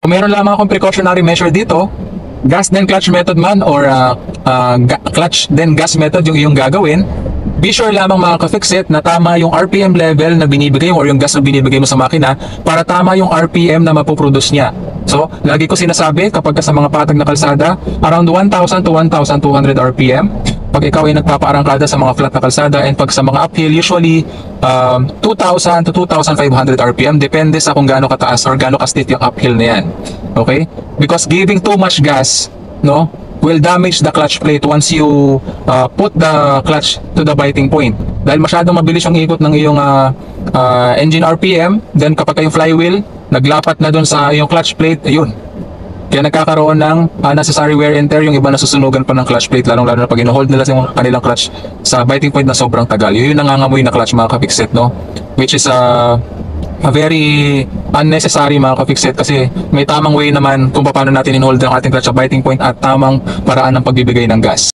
Meron lamang akong precautionary measure dito, gas then clutch method man or clutch then gas method yung iyong gagawin. Be sure lamang mga ka-fixit na tama yung RPM level na binibigay mo or yung gas na binibigay mo sa makina para tama yung RPM na mapoproduce niya. So, lagi ko sinasabi kapag sa mga patag na kalsada, around 1,000 to 1,200 RPM. Pag ikaw ay nagpapaarangkada sa mga flat na kalsada, and pag sa mga uphill, usually 2,000 to 2,500 RPM, depende sa kung gaano kataas or gaano ka-steep yung uphill na yan. Okay? Because giving too much gas, no, will damage the clutch plate once you put the clutch to the biting point. Dahil masyadong mabilis yung ikot ng iyong engine RPM, then kapag yung flywheel, naglapat na dun sa iyong clutch plate, ayun. Kaya nagkakaroon ng unnecessary wear and tear, yung iba nasusunugan pa ng clutch plate, lalong-lalo na pag ino-hold nila yung kanilang clutch sa biting point na sobrang tagal. Yun yung nangangamoy na clutch mga ka-fixit, no? Which is a very unnecessary mga ka-fixit, kasi may tamang way naman kung paano natin in-hold ang ating clutch sa biting point at tamang paraan ng pagbibigay ng gas.